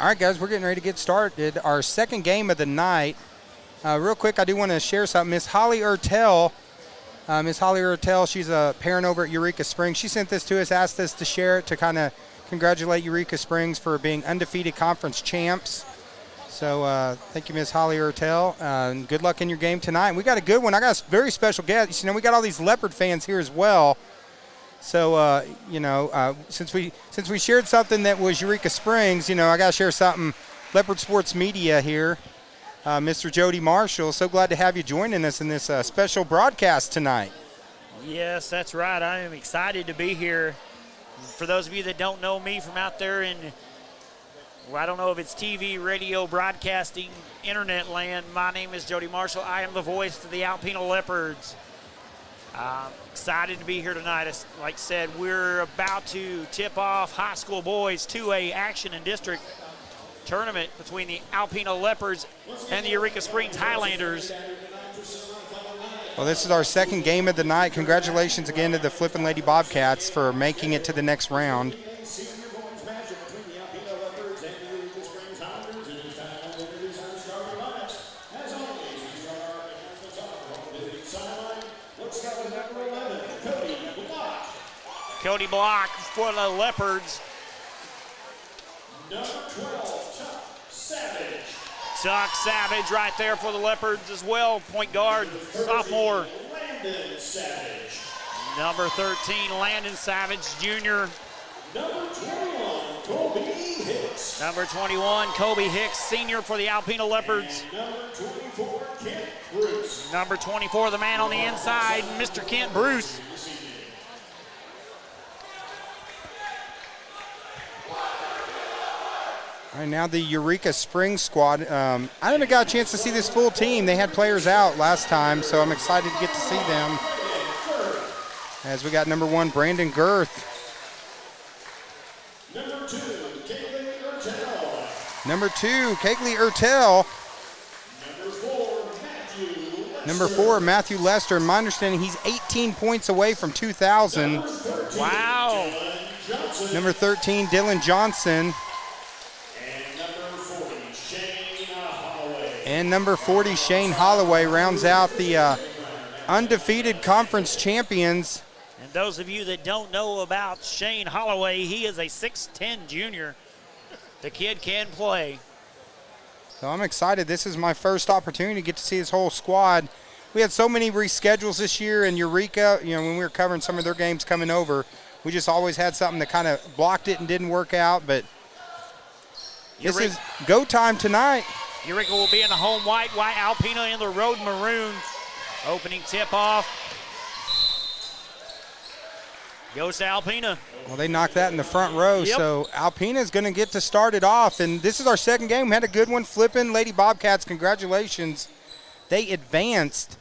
All right, guys, we're getting ready to get started. Our second game of the night. Real quick, I do want to share something. Miss Holly Ertel, she's a parent over at Eureka Springs. She sent this to us, asked us to share it to kind of congratulate Eureka Springs for being undefeated conference champs. So thank you, Miss Holly Ertel, and good luck in your game tonight. We got a good one. I got a very special guest. You know, we got all these Leopard fans here as well. So, since we shared something that was Eureka Springs, I got to share something. Leopard Sports Media here, Mr. Jody Marshall. So glad to have you joining us in this special broadcast tonight. Yes, that's right. I am excited to be here. For those of you that don't know me from out there in, I don't know if it's TV, radio, broadcasting, internet land, my name is Jody Marshall. I am the voice for the Alpena Leopards. Excited to be here tonight. As like I said, we're about to tip off high school boys 2A action and district tournament between the Alpena Leopards and the Eureka Springs Highlanders. Well, this is our second game of the night. Congratulations again to the Flippin' Lady Bobcats for making it to the next round. Cody Block for the Leopards. Number 12, Chuck Savage. Chuck Savage right there for the Leopards as well. Point guard, sophomore. Landon Savage. Number 13, Landon Savage, junior. Number 21, Kobe Hicks. Number 21, Kobe Hicks, senior for the Alpena Leopards. And number 24, Kent Bruce. Number 24, the man on the inside, Mr. Kent Bruce. All right, now the Eureka Springs squad. I haven't got a chance to see this full team. They had players out last time, so I'm excited to get to see them. As we got number 1, Brandon Girth. Number 2, Kaylee Ertel. Number 2, Kegley Ertel. Number 4, Matthew Lester. In my understanding, he's 18 points away from 2,000. Wow. Number 13, Dylan Johnson. And number 40, Shane Holloway, rounds out the undefeated conference champions. And those of you that don't know about Shane Holloway, he is a 6'10 junior. The kid can play. So I'm excited. This is my first opportunity to get to see this whole squad. We had so many reschedules this year in Eureka. When we were covering some of their games coming over, we just always had something that kind of blocked it and didn't work out. But this is go time tonight. Eureka will be in the home white, Alpena in the road maroon. Opening tip-off. Goes to Alpena. Well, they knocked that in the front row, so Alpena is going to get to start it off. And this is our second game. We had a good one. Flippin' Lady Bobcats, congratulations. They advanced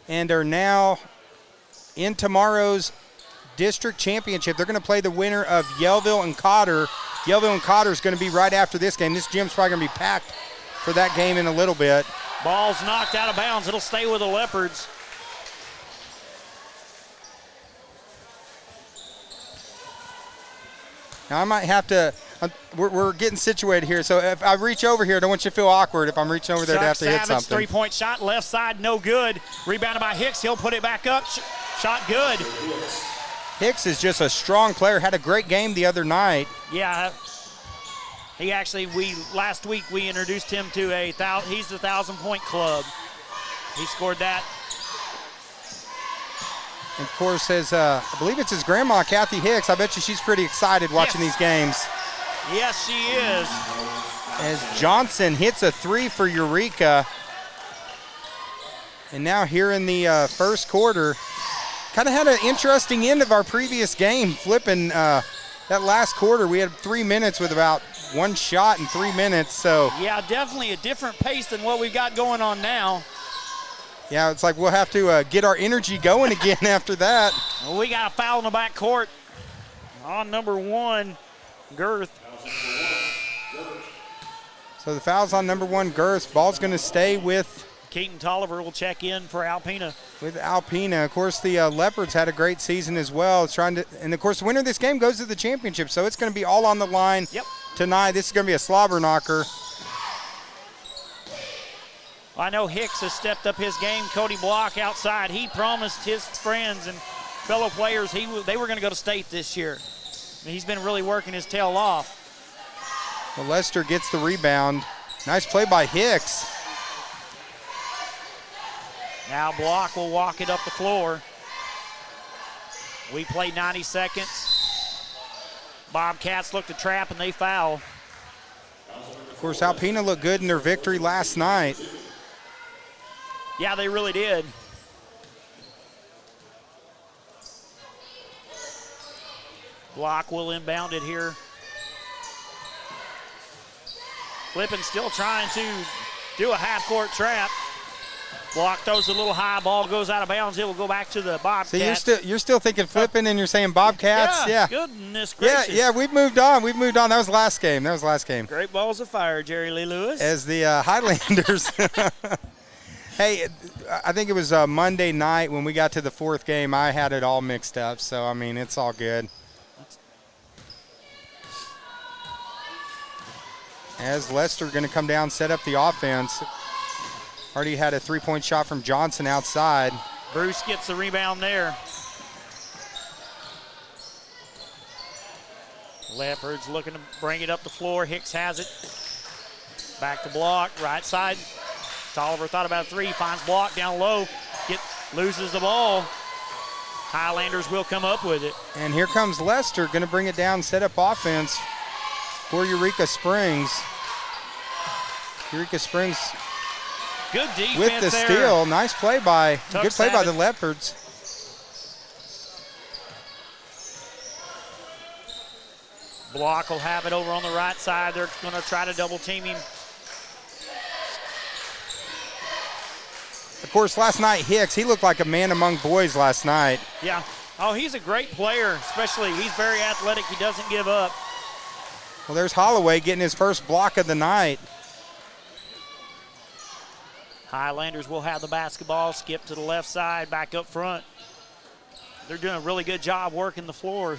and are now in tomorrow's district championship. They're going to play the winner of Yellville and Cotter. Yellville and Cotter is going to be right after this game. This gym's probably going to be packed for that game in a little bit. Ball's knocked out of bounds. It'll stay with the Leopards. Now I might have to, we're getting situated here, so if I reach over here, I don't want you to feel awkward if I'm reaching over there to have to hit something. Three-point shot, left side, no good. Rebounded by Hicks. He'll put it back up. Shot good. Hicks is just a strong player. Had a great game the other night. Yeah. He actually, last week we introduced him to he's the 1,000-point club. He scored that. And of course, I believe it's his grandma, Kathy Hicks. I bet you she's pretty excited watching these games. Yes, she is. As Johnson hits a 3 for Eureka. And now here in the first quarter, kind of had an interesting end of our previous game, flipping that last quarter. We had 3 minutes with about one shot in 3 minutes. So yeah, definitely a different pace than what we've got going on now. Yeah, it's like we'll have to get our energy going again after that. Well, we got a foul in the back court on number 1, Girth. So the foul's on number 1, Girth. Ball's going to stay with Keaton Tolliver will check in for Alpena. With Alpena. Of course, the Leopards had a great season as well. And, of course, the winner of this game goes to the championship, so it's going to be all on the line tonight. This is going to be a slobber knocker. I know Hicks has stepped up his game. Cody Block outside. He promised his friends and fellow players they were going to go to state this year. And he's been really working his tail off. Well, Lester gets the rebound. Nice play by Hicks. Now Block will walk it up the floor. We play 90 seconds. Bobcats look to trap and they foul. Of course, Alpena looked good in their victory last night. Yeah, they really did. Block will inbound it here. Flippin still trying to do a half-court trap. Block throws a little high, ball goes out of bounds. It will go back to the Bobcats. So you're still thinking Flippin and you're saying Bobcats? Yeah. Goodness gracious. Yeah, we've moved on. That was last game. Great balls of fire, Jerry Lee Lewis. As the Highlanders. Hey, I think it was Monday night when we got to the fourth game. I had it all mixed up, so, I mean, it's all good. As Lester going to come down, set up the offense. Already had a three-point shot from Johnson outside. Bruce gets the rebound there. Leopards looking to bring it up the floor. Hicks has it. Back to Block, right side. Tolliver thought about a three, finds Block down low, loses the ball. Highlanders will come up with it. And here comes Lester, going to bring it down, set up offense for Eureka Springs. Eureka Springs good defense with the there. steal. Nice play by Savage. the Leopards. Block will have it over on the right side. They're going to try to double team him. Of course, last night, Hicks, he looked like a man among boys last night. Yeah. Oh, he's a great player, especially. He's very athletic. He doesn't give up. Well, there's Holloway getting his first block of the night. Highlanders will have the basketball, skip to the left side, back up front. They're doing a really good job working the floor,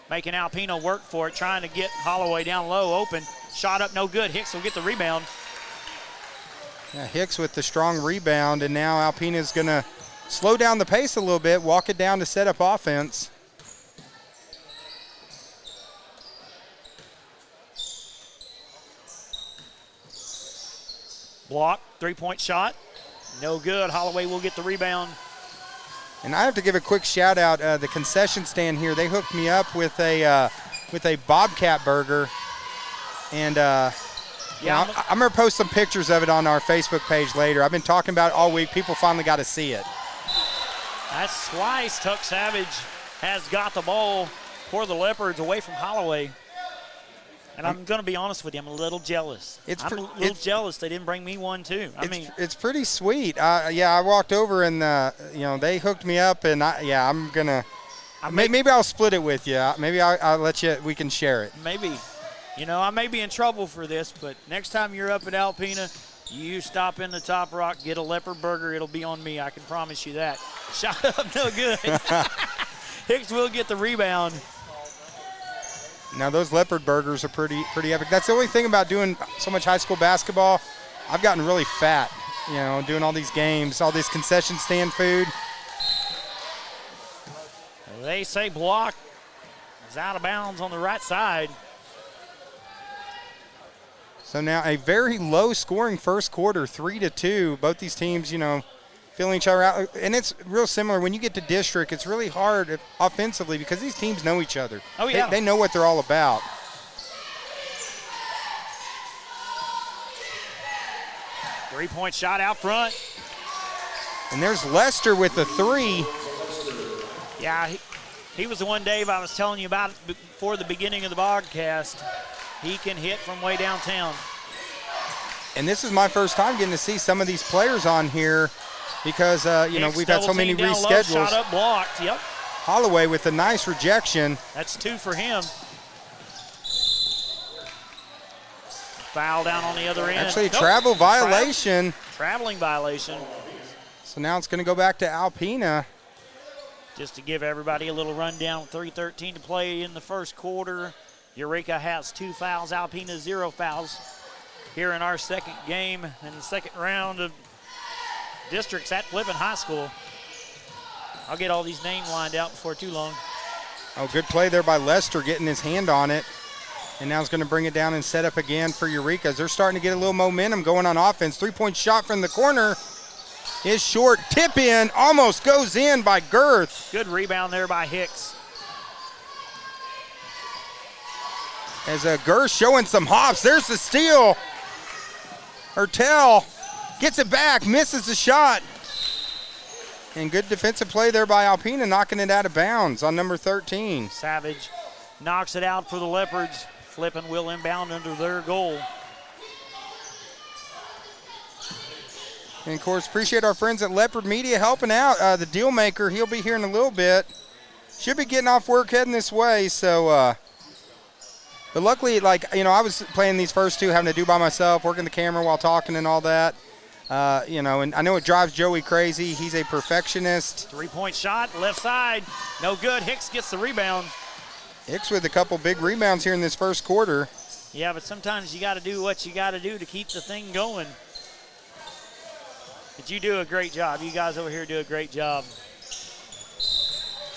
making Alpena work for it, trying to get Holloway down low, open. Shot up, no good. Hicks will get the rebound. Yeah, Hicks with the strong rebound, and now Alpena's going to slow down the pace a little bit, walk it down to set up offense. Block, three-point shot. No good. Holloway will get the rebound. And I have to give a quick shout out. The concession stand here, they hooked me up with a Bobcat burger. And I'm going to post some pictures of it on our Facebook page later. I've been talking about it all week. People finally got to see it. That's twice Tuck Savage has got the ball for the Leopards away from Holloway. And I'm going to be honest with you, I'm a little jealous. I'm a little jealous they didn't bring me one too. It's pretty sweet. I walked over and they hooked me up, and I'm gonna. Maybe I'll split it with you. Maybe I'll let you. We can share it. Maybe. I may be in trouble for this, but next time you're up at Alpena, you stop in the Top Rock, get a leopard burger. It'll be on me. I can promise you that. Shot up, no good. Hicks will get the rebound. Now those leopard burgers are pretty epic. That's the only thing about doing so much high school basketball. I've gotten really fat, doing all these games, all this concession stand food. They say Block is out of bounds on the right side. So now a very low scoring first quarter, 3-2. Both these teams, filling each other out. And it's real similar. When you get to district, it's really hard offensively because these teams know each other. Oh, yeah. They know what they're all about. Three-point shot out front. And there's Lester with the three. Yeah, he was the one, Dave, I was telling you about before the beginning of the broadcast. He can hit from way downtown. And this is my first time getting to see some of these players on here because, we've had so many reschedules. Low, shot up, blocked, yep. Holloway with a nice rejection. That's two for him. Foul down on the other end. Actually, travel violation. Traveling violation. So now it's going to go back to Alpena. Just to give everybody a little rundown, 3:13 to play in the first quarter. Eureka has 2 fouls, Alpena 0 fouls here in our second game in the second round of districts at Flippin High School. I'll get all these names lined out before too long. Oh, good play there by Lester, getting his hand on it. And now he's going to bring it down and set up again for Eureka. They're starting to get a little momentum going on offense. 3-point shot from the corner is short. Tip in, almost goes in by Girth. Good rebound there by Hicks. As Girth showing some hops. There's the steal. Ertel gets it back, misses the shot. And good defensive play there by Alpena, knocking it out of bounds on number 13. Savage knocks it out for the Leopards. Flippin will inbound under their goal. And, of course, appreciate our friends at Leopard Media helping out. The deal maker, he'll be here in a little bit. Should be getting off work heading this way. So, but luckily, I was playing these first two, having to do by myself, working the camera while talking and all that. And I know it drives Joey crazy. He's a perfectionist. 3-point shot, left side, no good. Hicks gets the rebound. Hicks with a couple big rebounds here in this first quarter. Yeah, but sometimes you got to do what you got to do to keep the thing going. But you do a great job. You guys over here do a great job.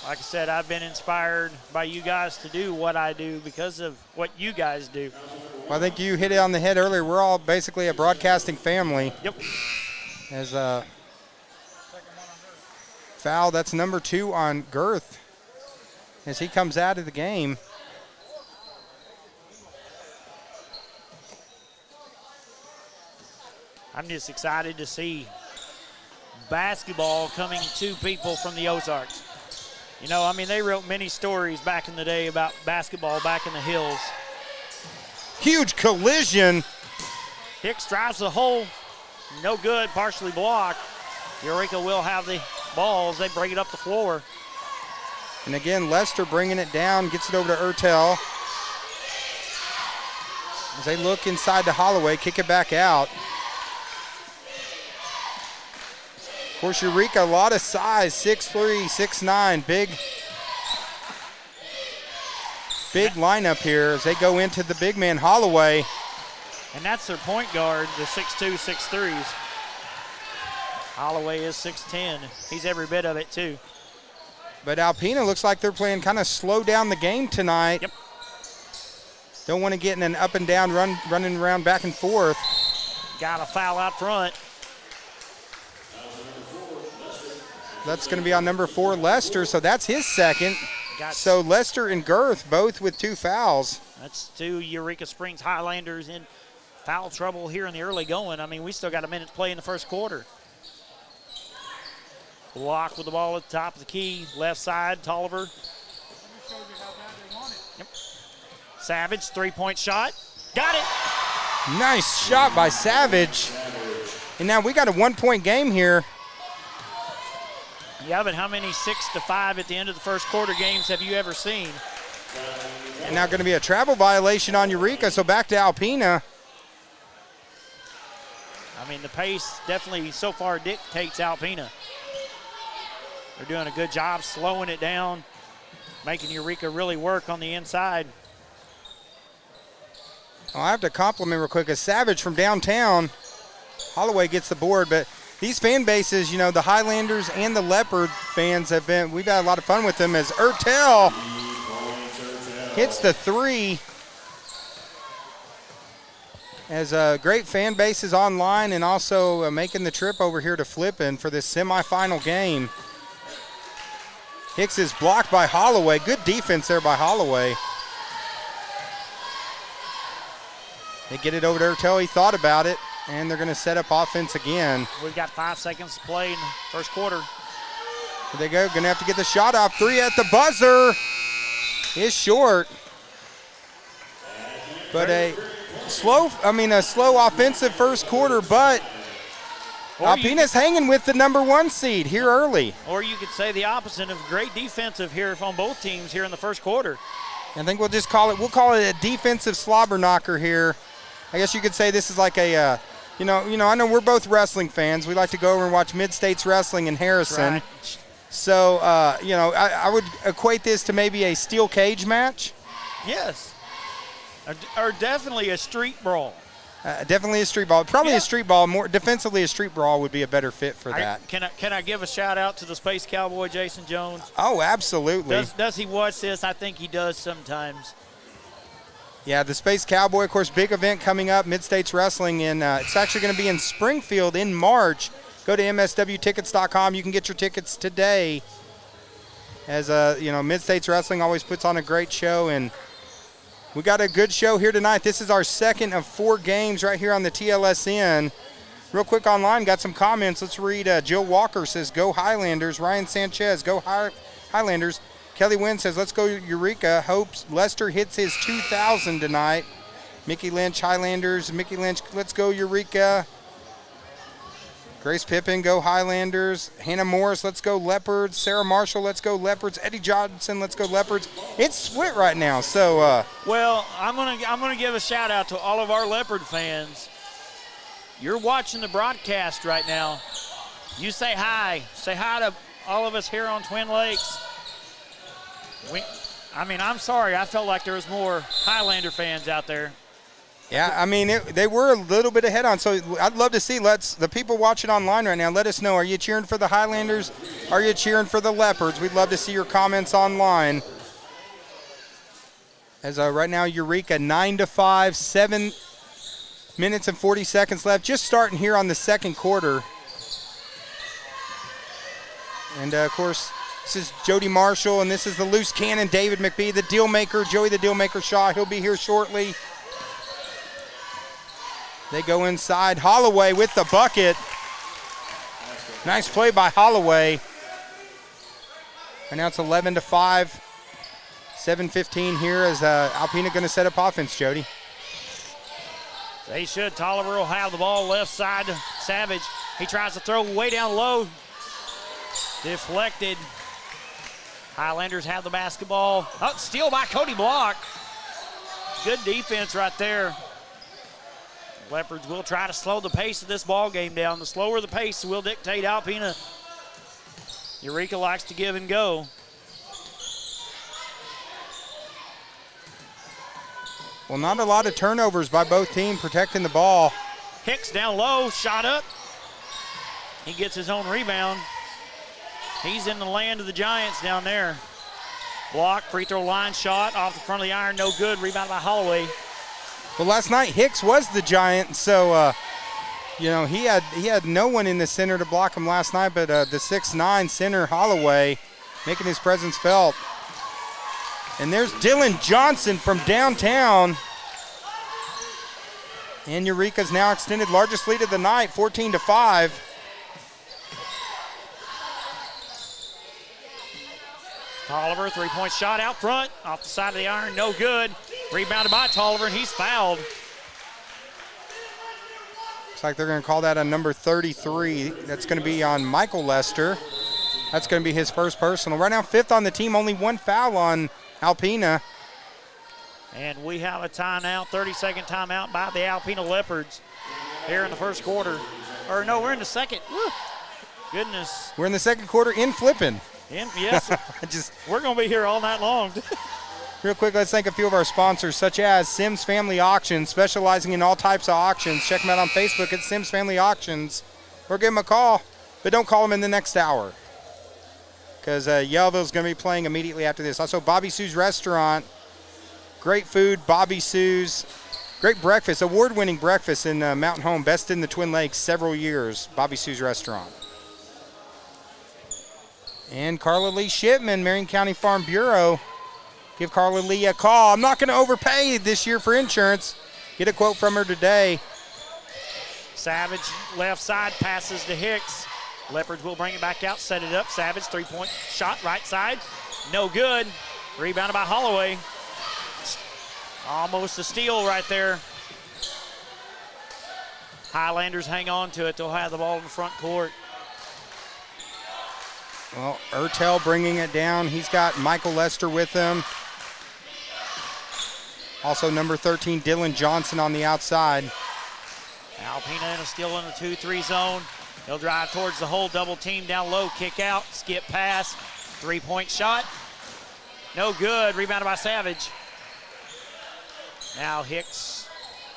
Like I said, I've been inspired by you guys to do what I do because of what you guys do. Well, I think you hit it on the head earlier. We're all basically a broadcasting family. Yep. As a foul, that's number 2 on Girth as he comes out of the game. I'm just excited to see basketball coming to people from the Ozarks. They wrote many stories back in the day about basketball back in the hills. Huge collision. Hicks drives the hole. No good, partially blocked. Eureka will have the ball as they bring it up the floor. And again, Lester bringing it down, gets it over to Ertel. As they look inside to Holloway, kick it back out. Of course, Eureka, a lot of size, 6'3", 6'9", big lineup here as they go into the big man, Holloway. And that's their point guard, the 6'2", 6'3s. Holloway is 6'10". He's every bit of it, too. But Alpena looks like they're playing kind of slow down the game tonight. Yep. Don't want to get in an up and down running around back and forth. Got a foul out front. That's going to be on number 4, Lester, so that's his second. So Lester and Girth both with 2 fouls. That's 2 Eureka Springs Highlanders in foul trouble here in the early going. We still got a minute to play in the first quarter. Block with the ball at the top of the key, left side, Tolliver. Yep. Savage, 3-point shot. Got it. Nice shot by Savage. And now we got a 1-point game here. Yeah, but how many 6-5 at the end of the first quarter games have you ever seen? And now going to be a travel violation on Eureka, so back to Alpena. The pace definitely so far dictates Alpena. They're doing a good job slowing it down, making Eureka really work on the inside. I have to compliment real quick a Savage from downtown. Holloway gets the board, but these fan bases, the Highlanders and the Leopard fans we've had a lot of fun with them as Ertel hits the 3. As great fan bases online and also making the trip over here to Flippin for this semifinal game. Hicks is blocked by Holloway. Good defense there by Holloway. They get it over to Ertel. He thought about it, and they're going to set up offense again. We've got 5 seconds to play in the first quarter. There they go. Going to have to get the shot off. 3 at the buzzer is short. But a slow offensive first quarter, but Alpena's hanging with the number 1 seed here early. Or you could say the opposite of great defensive here on both teams here in the first quarter. I think we'll call it a defensive slobber knocker here. I guess you could say this is like a, I know we're both wrestling fans. We like to go over and watch Mid-States Wrestling in Harrison. Right. So, I would equate this to maybe a steel cage match. Yes. Or definitely a street brawl. Definitely a street ball. Probably Yeah. a street ball. More defensively, a street brawl would be a better fit for that. Can I give a shout out to the Space Cowboy, Jason Jones? Oh, absolutely. Does he watch this? I think he does sometimes. Yeah, the Space Cowboy, of course, big event coming up, Mid-States Wrestling, and it's actually going to be in Springfield in March. Go to mswtickets.com. You can get your tickets today. As Mid-States Wrestling always puts on a great show, and we got a good show here tonight. This is our second of 4 games right here on the TLSN. Real quick online, got some comments. Let's read. Jill Walker says, go Highlanders. Ryan Sanchez, go Highlanders. Kelly Wynn says, let's go Eureka. Hopes Lester hits his 2,000 tonight. Mickey Lynch, Highlanders. Mickey Lynch, let's go Eureka. Grace Pippin, go Highlanders. Hannah Morris, let's go Leopards. Sarah Marshall, let's go Leopards. Eddie Johnson, let's go Leopards. It's split right now, so. Well, I'm gonna give a shout out to all of our Leopard fans. You're watching the broadcast right now. You say hi. Say hi to all of us here on Twin Lakes. I'm sorry. I felt like there was more Highlander fans out there. Yeah, I mean, they were a little bit ahead on, so I'd love to see. The people watching online right now, let us know. Are you cheering for the Highlanders? Are you cheering for the Leopards? We'd love to see your comments online. As right now, Eureka 9-5, 7 minutes and 40 seconds left. Just starting here on the second quarter. And, of course, this is Jody Marshall, and this is the loose cannon, David McBee, the deal maker, Joey the deal maker Shaw. He'll be here shortly. They go inside. Holloway with the bucket. Nice play by Holloway. And now it's 11-5. 7:15 here as Alpena going to set up offense, Jody. They should. Tolliver will have the ball left side to Savage. He tries to throw way down low. Deflected. Highlanders have the basketball. Oh, steal by Cody Block. Good defense right there. Leopards will try to slow the pace of this ball game down. The slower the pace will dictate Alpena. Eureka likes to give and go. Well, not a lot of turnovers by both teams protecting the ball. Hicks down low, shot up. He gets his own rebound. He's in the land of the Giants down there. Block, free throw line shot off the front of the iron, no good. Rebound by Holloway. Well, last night Hicks was the Giant, so he had no one in the center to block him last night, but the 6'9" center Holloway making his presence felt. And there's Dylan Johnson from downtown. And Eureka's now extended largest lead of the night, 14-5. Tolliver, three-point shot out front, off the side of the iron, no good. Rebounded by Tolliver, and he's fouled. Looks like they're going to call that on number 33. That's going to be on Michael Lester. That's going to be his first personal. Right now, 5th on the team, only 1 foul on Alpena. And we have a timeout, 30-second timeout by the Alpena Leopards here in the first quarter. Or no, we're in the second. Woo. Goodness. We're in the second quarter in flipping. Yes, we're going to be here all night long. Real quick, let's thank a few of our sponsors, such as Sims Family Auctions, specializing in all types of auctions. Check them out on Facebook at Sims Family Auctions, or give them a call, but don't call them in the next hour, because Yellville's going to be playing immediately after this. Also, Bobby Sue's Restaurant, great food, Bobby Sue's, great breakfast, award-winning breakfast in Mountain Home, best in the Twin Lakes several years, Bobby Sue's Restaurant. And Carla Lee Shipman, Marion County Farm Bureau. Give Carla Lee a call. I'm not going to overpay this year for insurance. Get a quote from her today. Savage left side passes to Hicks. Leopards will bring it back out, set it up. Savage three-point shot right side. No good. Rebounded by Holloway. Almost a steal right there. Highlanders hang on to it. They'll have the ball in the front court. Well, Ertel bringing it down. He's got Michael Lester with him. Also number 13, Dylan Johnson on the outside. Alpena still in the 2-3 zone. He'll drive towards the hole, double team down low, kick out, skip pass, three-point shot. No good, rebounded by Savage. Now Hicks.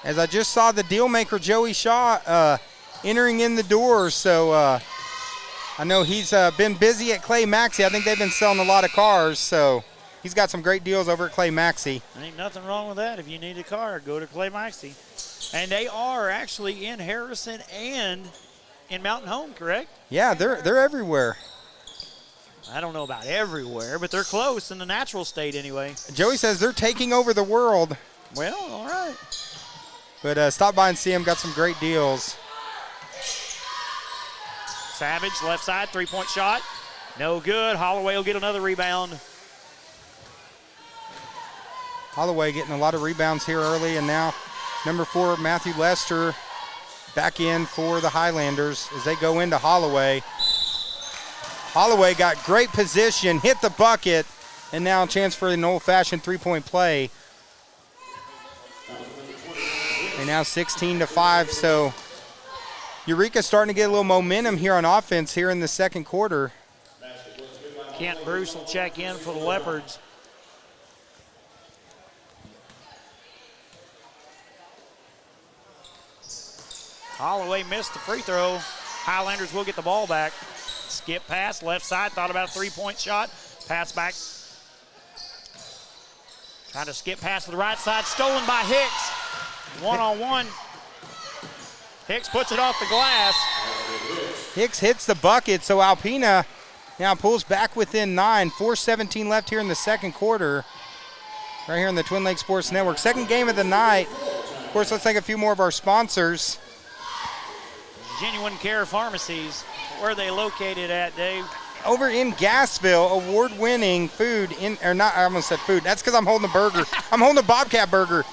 As I just saw the deal maker, Joey Shaw, entering in the door. So I know he's been busy at Clay Maxey. I think they've been selling a lot of cars. So he's got some great deals over at Clay Maxey. Ain't nothing wrong with that. If you need a car, go to Clay Maxey. And they are actually in Harrison and in Mountain Home, correct? Yeah, they're everywhere. I don't know about everywhere, but they're close in the natural state anyway. Joey says they're taking over the world. Well, all right. But stop by and see them. Got some great deals. Savage, left side, three-point shot. No good. Holloway will get another rebound. Holloway getting a lot of rebounds here early, and now number 4, Matthew Lester, back in for the Highlanders as they go into Holloway. Holloway got great position, hit the bucket, and now a chance for an old-fashioned three-point play. And now 16-5, so Eureka's starting to get a little momentum here on offense here in the second quarter. Kent Bruce will check in for the Leopards. Holloway missed the free throw. Highlanders will get the ball back. Skip pass, left side, thought about a three-point shot. Pass back. Trying to skip pass to the right side, stolen by Hicks. One-on-one. Hicks puts it off the glass. Hicks hits the bucket, so Alpena now pulls back within 9. 4:17 left here in the second quarter. Right here on the Twin Lakes Sports Network. Second game of the night. Of course, let's thank a few more of our sponsors. Genuine Care Pharmacies. Where are they located at, Dave? Over in Gassville, award-winning food I almost said food. That's because I'm holding a burger. I'm holding a Bobcat burger.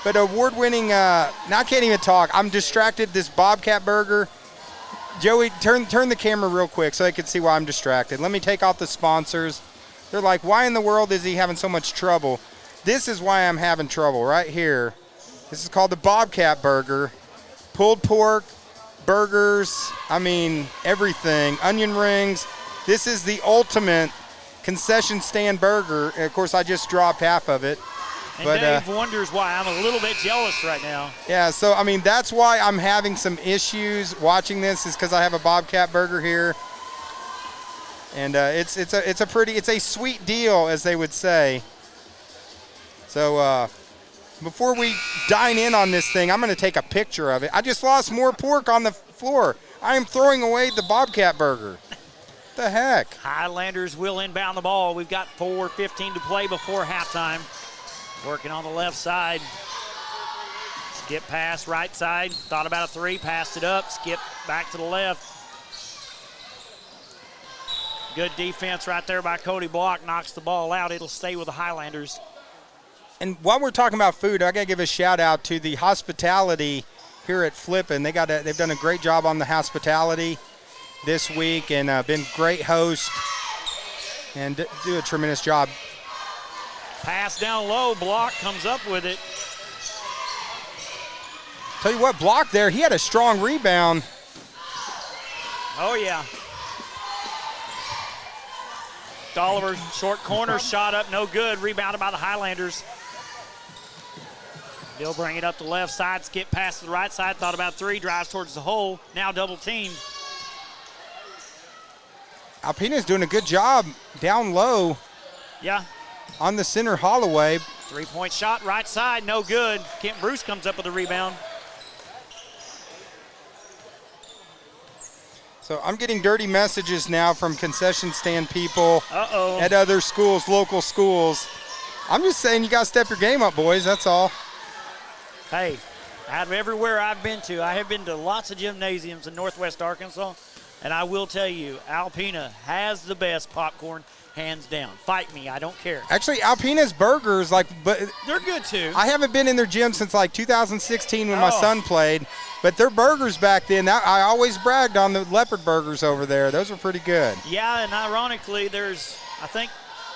But award-winning, now I can't even talk. I'm distracted, this Bobcat burger. Joey, turn the camera real quick so I can see why I'm distracted. Let me take off the sponsors. They're like, why in the world is he having so much trouble? This is why I'm having trouble right here. This is called the Bobcat burger. Pulled pork, burgers, I mean, everything. Onion rings. This is the ultimate concession stand burger. And of course, I just dropped half of it. And but, Dave wonders why I'm a little bit jealous right now. Yeah, so, I mean, that's why I'm having some issues watching this is because I have a Bobcat burger here. And it's a sweet deal, as they would say. So, before we dine in on this thing, I'm going to take a picture of it. I just lost more pork on the floor. I am throwing away the Bobcat burger. What the heck? Highlanders will inbound the ball. We've got 4:15 to play before halftime. Working on the left side. Skip pass, right side. Thought about a three, passed it up. Skip back to the left. Good defense right there by Cody Block. Knocks the ball out. It'll stay with the Highlanders. And while we're talking about food, I got to give a shout out to the hospitality here at Flippin'. They've done a great job on the hospitality this week and been great hosts and do a tremendous job. Pass down low. Block comes up with it. Tell you what, Block there, he had a strong rebound. Oh, yeah. Dolliver, short corner, shot up, no good. Rebounded by the Highlanders. They'll bring it up the left side, skip pass to the right side, thought about three, drives towards the hole, now double teamed. Alpena's doing a good job down low. Yeah. On the center, Holloway. Three-point shot, right side, no good. Kent Bruce comes up with a rebound. So I'm getting dirty messages now from concession stand people Uh-oh. at other schools, local schools. I'm just saying you got to step your game up, boys. That's all. Hey, out of everywhere I've been to, I have been to lots of gymnasiums in Northwest Arkansas, and I will tell you, Alpena has the best popcorn, hands down. Fight me, I don't care. Actually, Alpena's burgers, but they're good too. I haven't been in their gym since like 2016 when my son played, but their burgers back then, I always bragged on the Leopard burgers over there. Those were pretty good. Yeah, and ironically, I think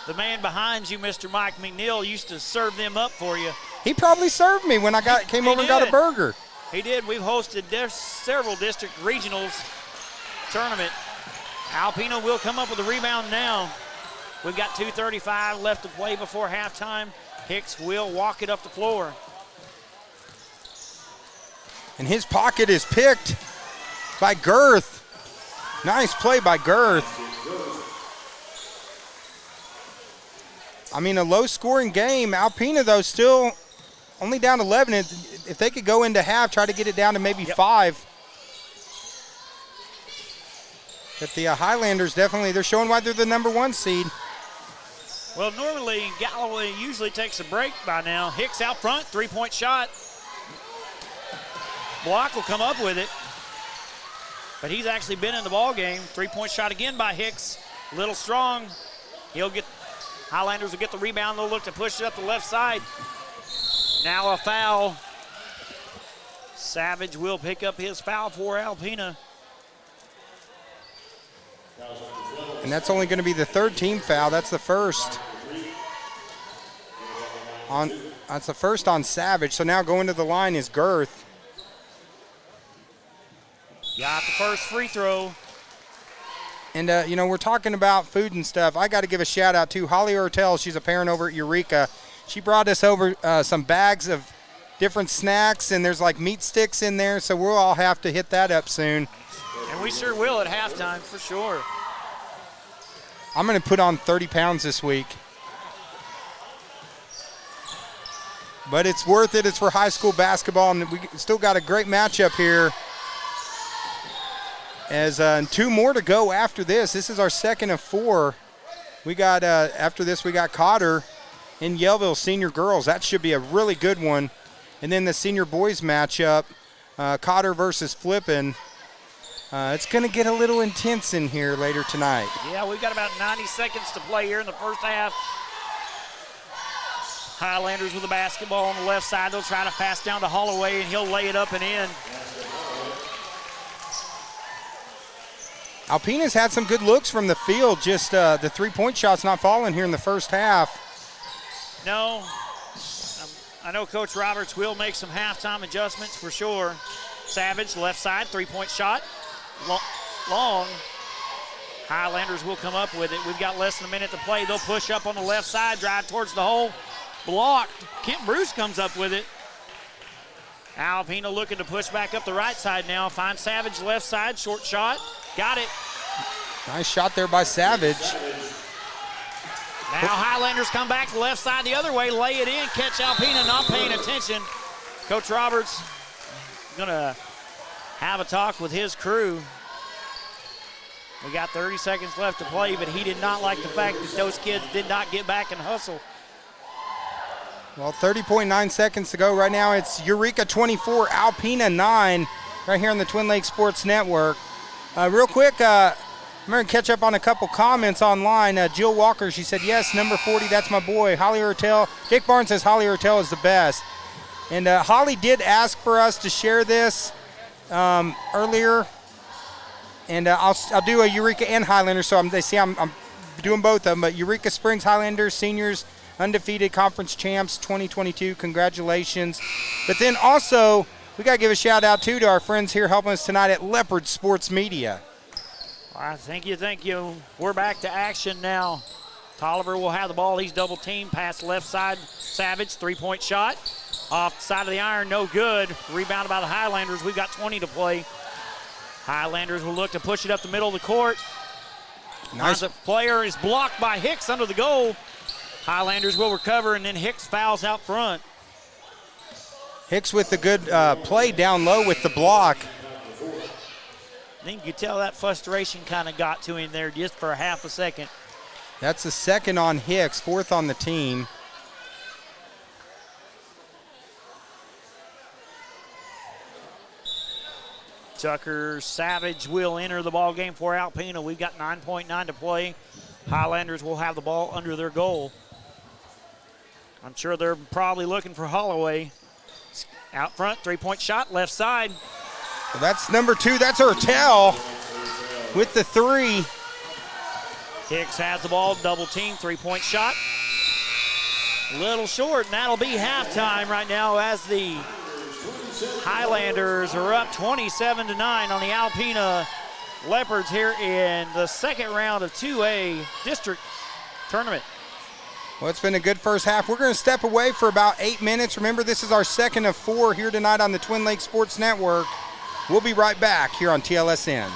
the man behind you, Mr. Mike McNeil, used to serve them up for you. He probably served me when I came over and got a burger. He did. We've hosted several district regionals tournament. Alpena will come up with a rebound now. We've got 2:35 left to play before halftime. Hicks will walk it up the floor. And his pocket is picked by Girth. Nice play by Girth. I mean, a low-scoring game. Alpena, though, still only down 11. If they could go into half, try to get it down to maybe 5. But the Highlanders definitely, they're showing why they're the #1 seed. Well, normally Galloway usually takes a break by now. Hicks out front, three-point shot. Block will come up with it. But he's actually been in the ball game. Three-point shot again by Hicks. A little strong. Highlanders will get the rebound. They'll look to push it up the left side. Now a foul. Savage will pick up his foul for Alpena. And that's only going to be the 3rd team foul. That's the first. That's the first on Savage. So now going to the line is Girth. Got the first free throw. And, we're talking about food and stuff. I got to give a shout out to Holly Ortel. She's a parent over at Eureka. She brought us over some bags of different snacks, and there's like meat sticks in there. So we'll all have to hit that up soon. And we sure will at halftime for sure. I'm going to put on 30 pounds this week. But it's worth it. It's for high school basketball, and we still got a great matchup here. As 2 more to go after this. This is our second of 4. We got, after this, we got Cotter and Yellville senior girls. That should be a really good one. And then the senior boys matchup, Cotter versus Flippin'. It's going to get a little intense in here later tonight. Yeah, we've got about 90 seconds to play here in the first half. Highlanders with the basketball on the left side. They'll try to pass down to Holloway, and he'll lay it up and in. Alpena's had some good looks from the field, just the three-point shot's not falling here in the first half. No, I know Coach Roberts will make some halftime adjustments for sure. Savage, left side, three-point shot, long. Highlanders will come up with it. We've got less than a minute to play. They'll push up on the left side, drive towards the hole, blocked. Kent Bruce comes up with it. Alpena looking to push back up the right side now. Finds Savage left side, short shot. Got it. Nice shot there by Savage. Now Highlanders come back to the left side the other way, lay it in, catch Alpena not paying attention. Coach Roberts gonna have a talk with his crew. We got 30 seconds left to play, but he did not like the fact that those kids did not get back and hustle. Well, 30.9 seconds to go. Right now it's Eureka 24, Alpena 9, right here on the Twin Lakes Sports Network. Real quick, I'm going to catch up on a couple comments online. Jill Walker, she said, yes, number 40, that's my boy. Holly Ertel. Dick Barnes says Holly Ertel is the best. And Holly did ask for us to share this earlier. And I'll do a Eureka and Highlander, so they see I'm doing both of them. But Eureka Springs Highlanders, seniors, undefeated conference champs 2022. Congratulations. But then also, we got to give a shout out too to our friends here helping us tonight at Leopard Sports Media. All right, thank you. We're back to action now. Tolliver will have the ball. He's double teamed. Pass left side. Savage, three-point shot. Off the side of the iron, no good. Rebounded by the Highlanders. We've got 20 to play. Highlanders will look to push it up the middle of the court. Nice. The player is blocked by Hicks under the goal. Highlanders will recover, and then Hicks fouls out front. Hicks with the good play down low with the block. I think you could tell that frustration kind of got to him there just for a half a second. That's the second on Hicks, fourth on the team. Tucker Savage will enter the ball game for Alpena. We've got 9.9 to play. Highlanders will have the ball under their goal. I'm sure they're probably looking for Holloway. Out front, three-point shot, left side. Well, that's number 2. That's Ertel with the 3. Hicks has the ball, double team, three-point shot. A little short, and that'll be halftime right now as the Highlanders are up 27-9 on the Alpena Leopards here in the second round of 2A district tournament. Well, it's been a good first half. We're going to step away for about 8 minutes. Remember, this is our second of 4 here tonight on the Twin Lakes Sports Network. We'll be right back here on TLSN.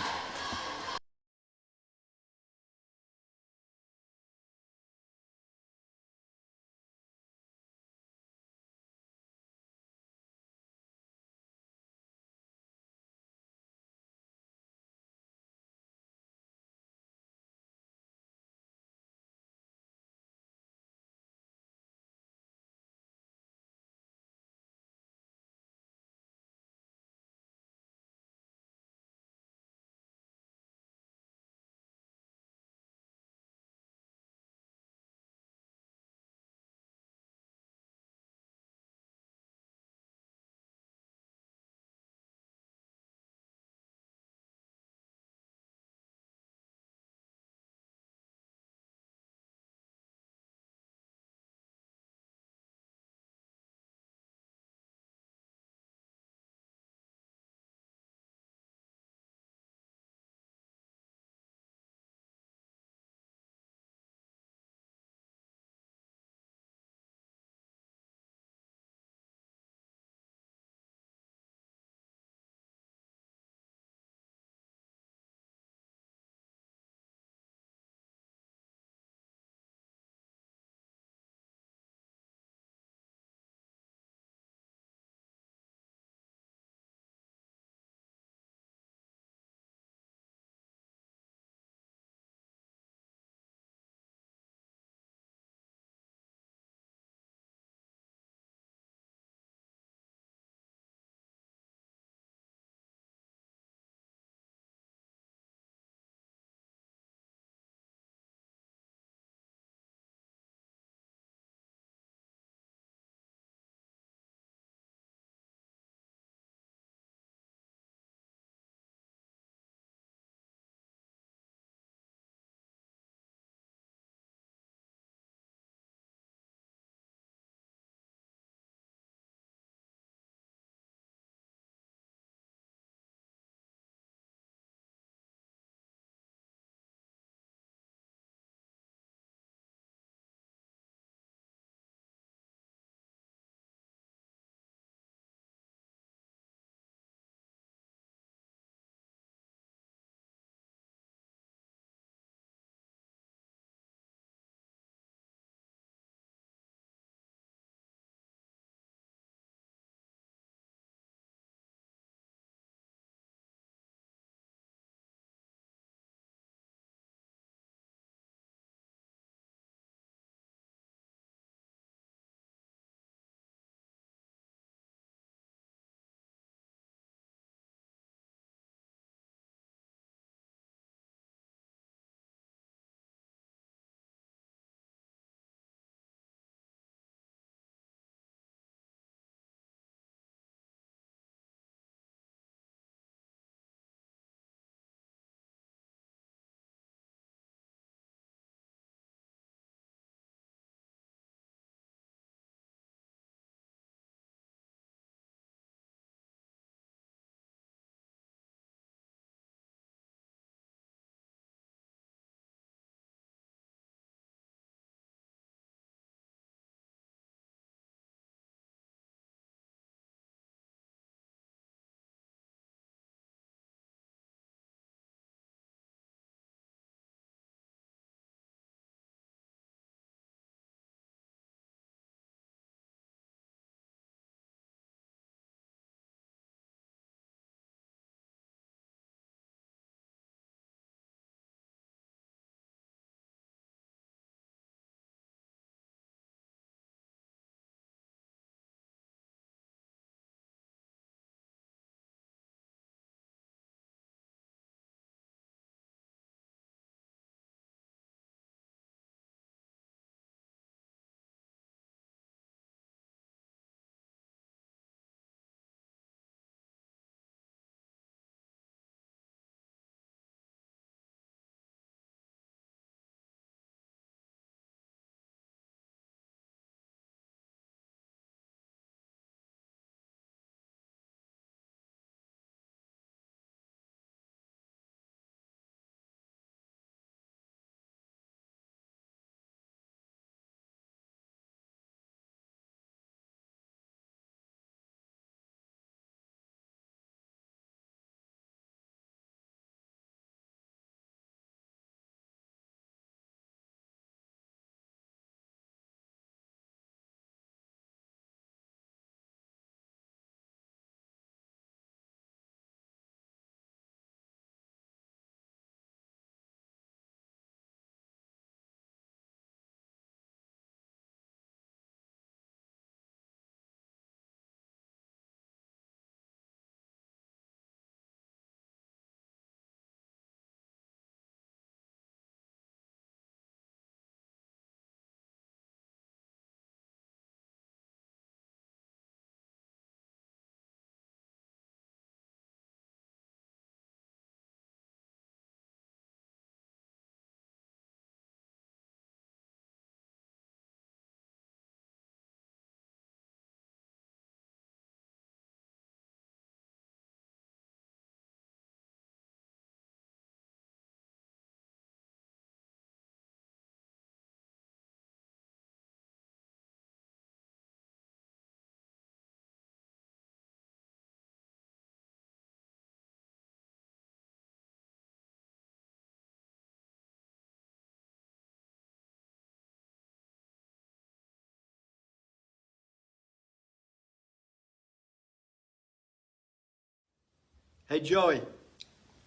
Hey, Joey.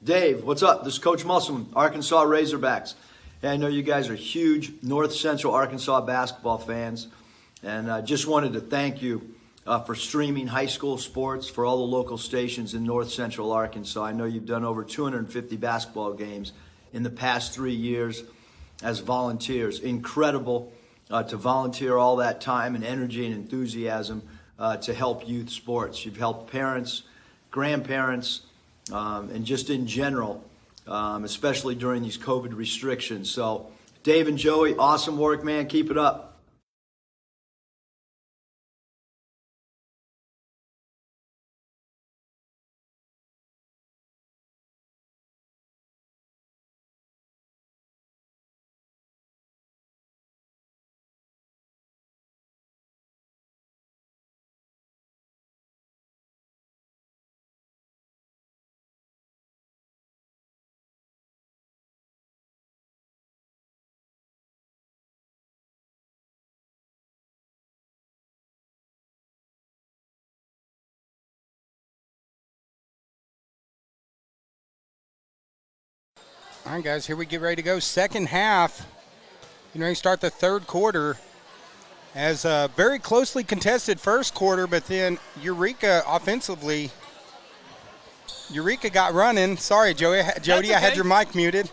Dave, what's up? This is Coach Musselman, Arkansas Razorbacks. Hey, I know you guys are huge North Central Arkansas basketball fans, and I just wanted to thank you for streaming high school sports for all the local stations in North Central Arkansas. I know you've done over 250 basketball games in the past 3 years as volunteers. Incredible to volunteer all that time and energy and enthusiasm to help youth sports. You've helped parents, grandparents, and just in general, especially during these COVID restrictions. So, Dave and Joey, awesome work, man. Keep it up. All right, guys, here we get ready to go. Second half, you start the third quarter as a very closely contested first quarter, but then Eureka offensively, Eureka got running. Sorry, Jody, okay. I had your mic muted.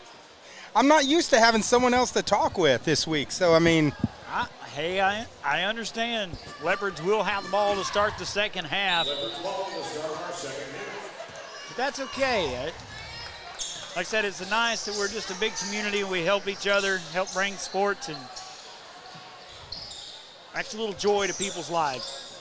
I'm not used to having someone else to talk with this week, so, I mean. Hey, I understand. Leopards will have the ball to start the second half. But that's okay. Like I said, it's nice that we're just a big community and we help each other, help bring sports, and that's a little joy to people's lives.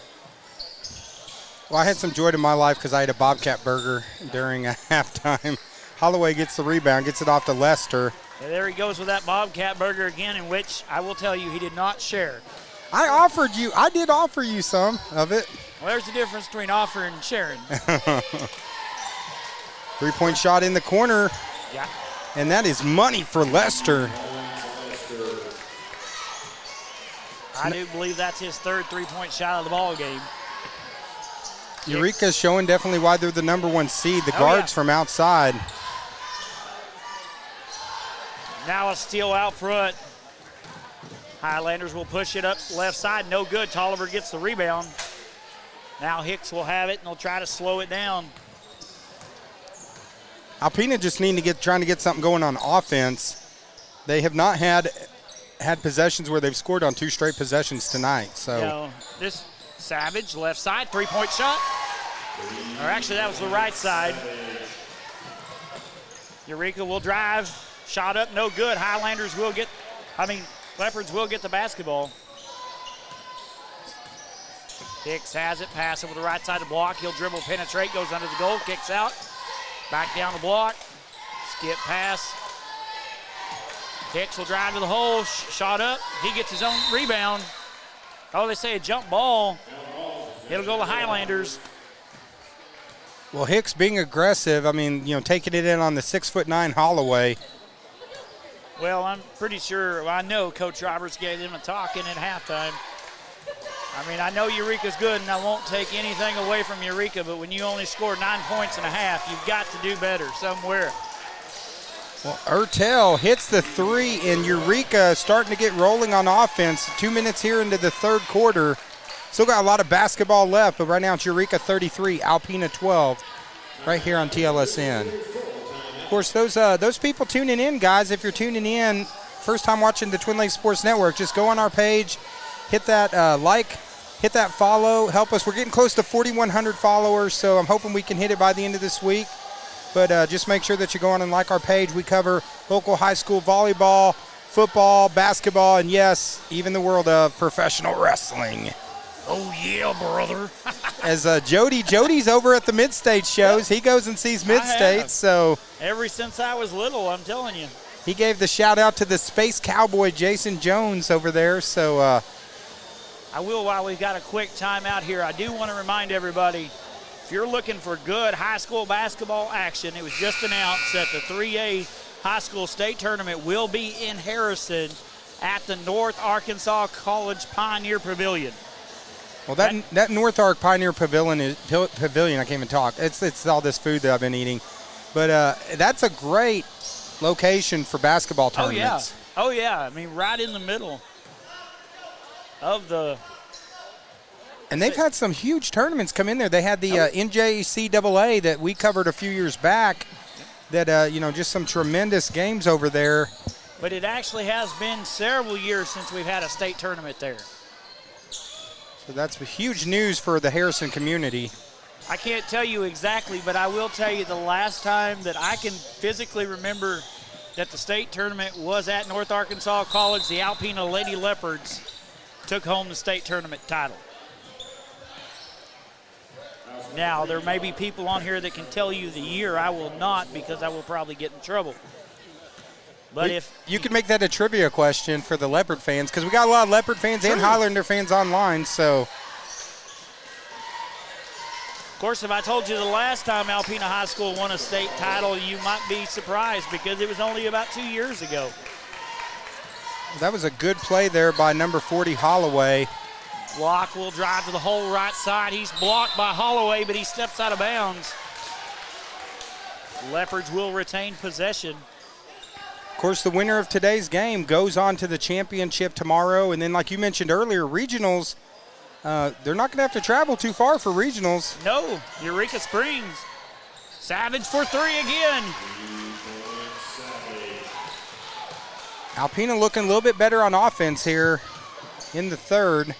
Well, I had some joy to my life because I had a Bobcat burger during a halftime. Holloway gets the rebound, gets it off to Lester. And there he goes with that Bobcat burger again, in which I will tell you he did not share. I did offer you some of it. Well, there's the difference between offering and sharing. Three-point shot in the corner. Yeah. And that is money for Lester. I do believe that's his third three-point shot of the ball game. Eureka's showing definitely why they're the number one seed. The guards from outside. Now a steal out front. Highlanders will push it up left side. No good. Tolliver gets the rebound. Now Hicks will have it, and they'll try to slow it down. Alpena just need to trying to get something going on offense. They have not had possessions where they've scored on 2 straight possessions tonight. So this Savage left side, three-point shot. Or actually, that was the right side. Eureka will drive, shot up, no good. Leopards will get the basketball. Hicks has it, pass over the right side of the block. He'll dribble, penetrate, goes under the goal, kicks out. Back down the block, skip pass. Hicks will drive to the hole, shot up. He gets his own rebound. Oh, they say a jump ball. It'll go to Highlanders. Well, Hicks being aggressive, taking it in on the 6'9" Holloway. Well, I'm pretty sure, I know Coach Roberts gave them a talking at halftime. I know Eureka's good, and I won't take anything away from Eureka, but when you only score 9 points and a half, you've got to do better somewhere. Well, Ertel hits the three, and Eureka starting to get rolling on offense. 2 minutes here into the third quarter. Still got a lot of basketball left, but right now it's Eureka 33, Alpena 12, right here on TLSN. Of course, those people tuning in, guys, if you're tuning in, first time watching the Twin Lakes Sports Network, just go on our page, hit that hit that follow, help us. We're getting close to 4,100 followers, so I'm hoping we can hit it by the end of this week. But just make sure that you go on and like our page. We cover local high school volleyball, football, basketball, and yes, even the world of professional wrestling. Oh, yeah, brother. As Jody's over at the Mid-State shows. He goes and sees Mid-State. So ever since I was little, I'm telling you. He gave the shout-out to the Space Cowboy, Jason Jones, over there. So I will, while we've got a quick timeout here, I do want to remind everybody, if you're looking for good high school basketball action, it was just announced that the 3A high school state tournament will be in Harrison at the North Arkansas College Pioneer Pavilion. Well, that North Ark Pioneer Pavilion I can't even talk. It's all this food that I've been eating, but that's a great location for basketball tournaments. Oh yeah. I mean, right in the middle of the. And they've had some huge tournaments come in there. They had the NJCAA that we covered a few years back. That just some tremendous games over there. But it actually has been several years since we've had a state tournament there. So that's huge news for the Harrison community. I can't tell you exactly, but I will tell you the last time that I can physically remember that the state tournament was at North Arkansas College, the Alpena Lady Leopards took home the state tournament title. Now, there may be people on here that can tell you the year. I will not, because I will probably get in trouble. But if you could make that a trivia question for the Leopard fans, because we got a lot of Leopard fans and Highlander fans online. So, of course, if I told you the last time Alpena High School won a state title, you might be surprised, because it was only about 2 years ago. That was a good play there by number 40 Holloway. Block will drive to the whole right side. He's blocked by Holloway, but he steps out of bounds. Leopards will retain possession. Of course, the winner of today's game goes on to the championship tomorrow. And then, like you mentioned earlier, regionals, they're not going to have to travel too far for regionals. No, Eureka Springs. Savage for three again. Alpena looking a little bit better on offense here in the third.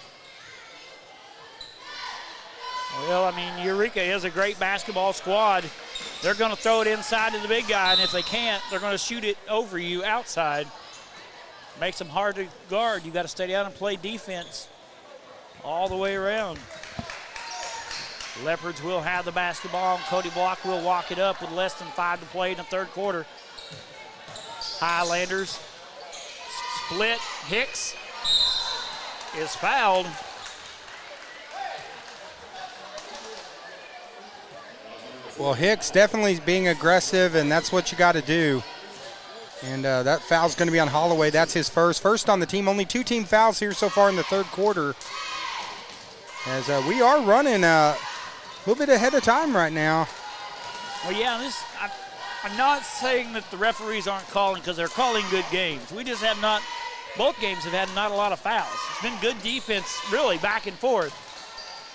Well, I mean, Eureka is a great basketball squad. They're going to throw it inside to the big guy, and if they can't, they're going to shoot it over you outside. Makes them hard to guard. You got to stay down and play defense all the way around. Leopards will have the basketball, and Cody Block will walk it up with less than 5 to play in the third quarter. Highlanders split. Hicks is fouled. Well, Hicks definitely being aggressive, and that's what you got to do. And that foul's going to be on Holloway. That's his first on the team. Only 2 team fouls here so far in the third quarter. As we are running a little bit ahead of time right now. Well, yeah, I'm not saying that the referees aren't calling, because they're calling good games. We just have not, both games have had not a lot of fouls. It's been good defense, really, back and forth.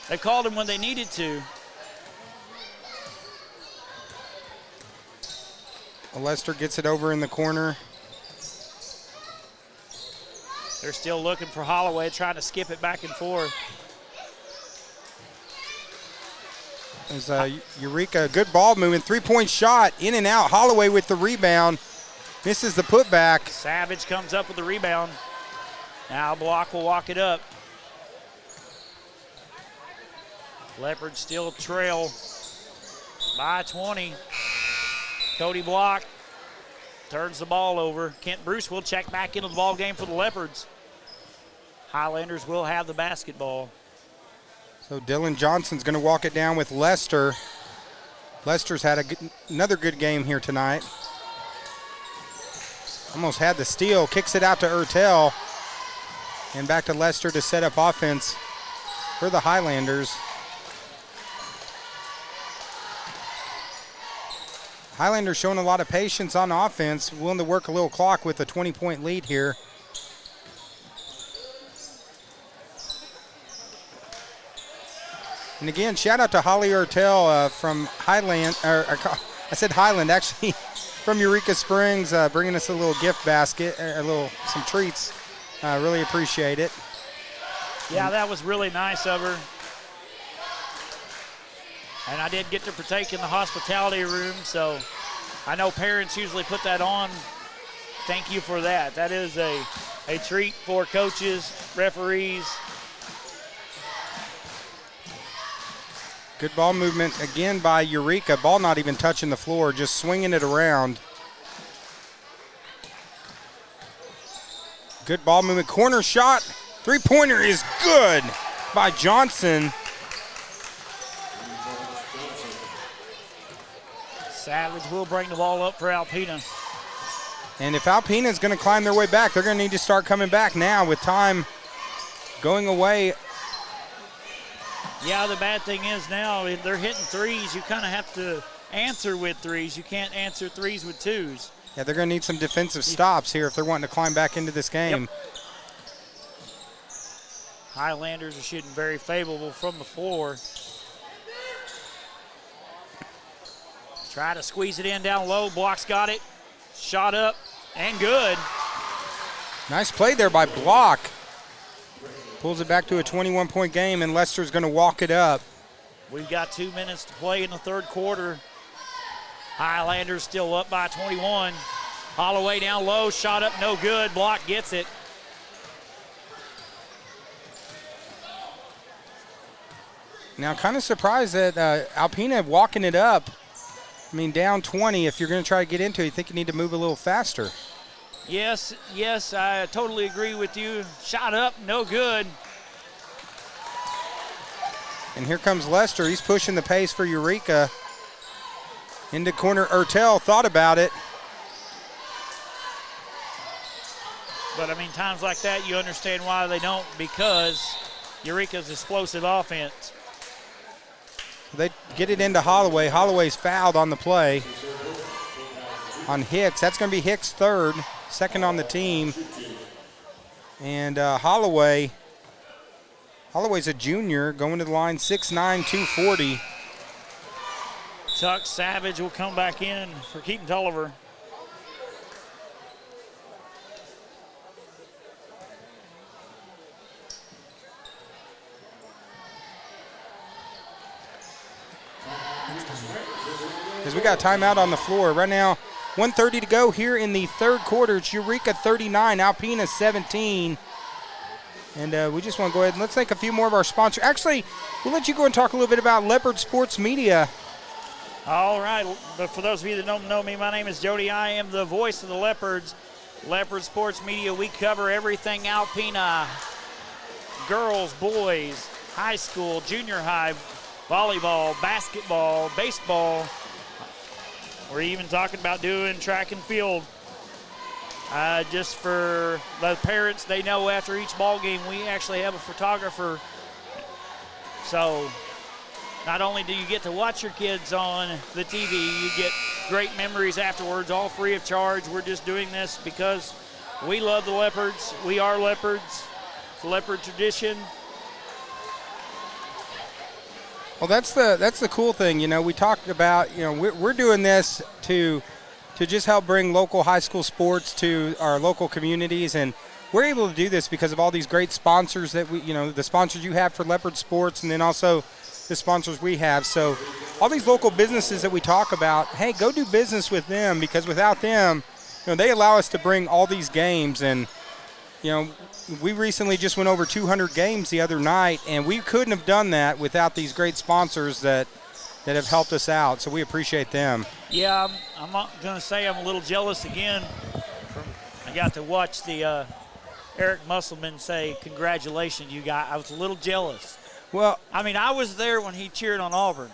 They called them when they needed to. Lester gets it over in the corner. They're still looking for Holloway, trying to skip it back and forth. As Eureka, good ball movement, 3-point shot, in and out. Holloway with the rebound, misses the putback. Savage comes up with the rebound. Now Block will walk it up. Leopards still trail by 20. Cody Block turns the ball over. Kent Bruce will check back into the ball game for the Leopards. Highlanders will have the basketball. So Dylan Johnson's going to walk it down with Lester. Lester's had another good game here tonight. Almost had the steal, kicks it out to Ertel. And back to Lester to set up offense for the Highlanders. Highlanders showing a lot of patience on offense, willing to work a little clock with a 20-point lead here. And again, shout out to Holly Ertel from Highland, I said Highland, actually, from Eureka Springs, bringing us a little gift basket, some treats. Really appreciate it. Yeah, that was really nice of her. And I did get to partake in the hospitality room, so I know parents usually put that on. Thank you for that. That is a treat for coaches, referees. Good ball movement again by Eureka. Ball not even touching the floor, just swinging it around. Good ball movement. Corner shot. Three-pointer is good by Johnson. Savage will bring the ball up for Alpena. And if Alpena is going to climb their way back, they're going to need to start coming back now with time going away Yeah, the bad thing is now they're hitting threes. You kind of have to answer with threes. You can't answer threes with twos. Yeah, they're going to need some defensive stops here if they're wanting to climb back into this game. Yep. Highlanders are shooting very favorable from the floor. Try to squeeze it in down low. Block's got it. Shot up and good. Nice play there by Block. Pulls it back to a 21-point game, and Lester's going to walk it up. We've got 2 minutes to play in the third quarter. Highlanders still up by 21. Holloway down low, shot up, no good. Block gets it. Now, kind of surprised that Alpena walking it up. I mean, down 20, if you're going to try to get into it, you think you need to move a little faster. Yes, I totally agree with you. Shot up, no good. And here comes Lester. He's pushing the pace for Eureka. Into corner, Ertel thought about it. But, I mean, times like that, you understand why they don't, because Eureka's explosive offense. They get it into Holloway. Holloway's fouled on the play on Hicks. That's going to be Hicks' third, second on the team. And Holloway's a junior, going to the line 6'9", 240. Tuck Savage will come back in for Keaton Tulliver. As we got a timeout on the floor. Right now, 1:30 to go here in the third quarter. It's Eureka 39, Alpena 17. And we just want to go ahead and let's thank a few more of our sponsors. Actually, we'll let you go and talk a little bit about Leopard Sports Media. All right, but for those of you that don't know me, my name is Jody. I am the voice of the Leopards. Leopard Sports Media, we cover everything Alpena, girls, boys, high school, junior high, volleyball, basketball, baseball. We're even talking about doing track and field. Just for the parents, they know after each ball game, we actually have a photographer. So not only do you get to watch your kids on the TV, you get great memories afterwards, all free of charge. We're just doing this because we love the Leopards. We are Leopards. It's a Leopard tradition. Well, that's the cool thing. You know, we talked about, you know, we're doing this to just help bring local high school sports to our local communities, and we're able to do this because of all these great sponsors that we, you know, the sponsors you have for Leopard Sports, and then also the sponsors we have. So all these local businesses that we talk about, hey, go do business with them, because without them, you know, they allow us to bring all these games. And, you know, we recently just went over 200 games the other night, and we couldn't have done that without these great sponsors that have helped us out. So we appreciate them. Yeah, I'm going to say I'm a little jealous again. I got to watch the Eric Musselman say, "Congratulations, you guys." I was a little jealous. Well, I mean, I was there when he cheered on Auburn.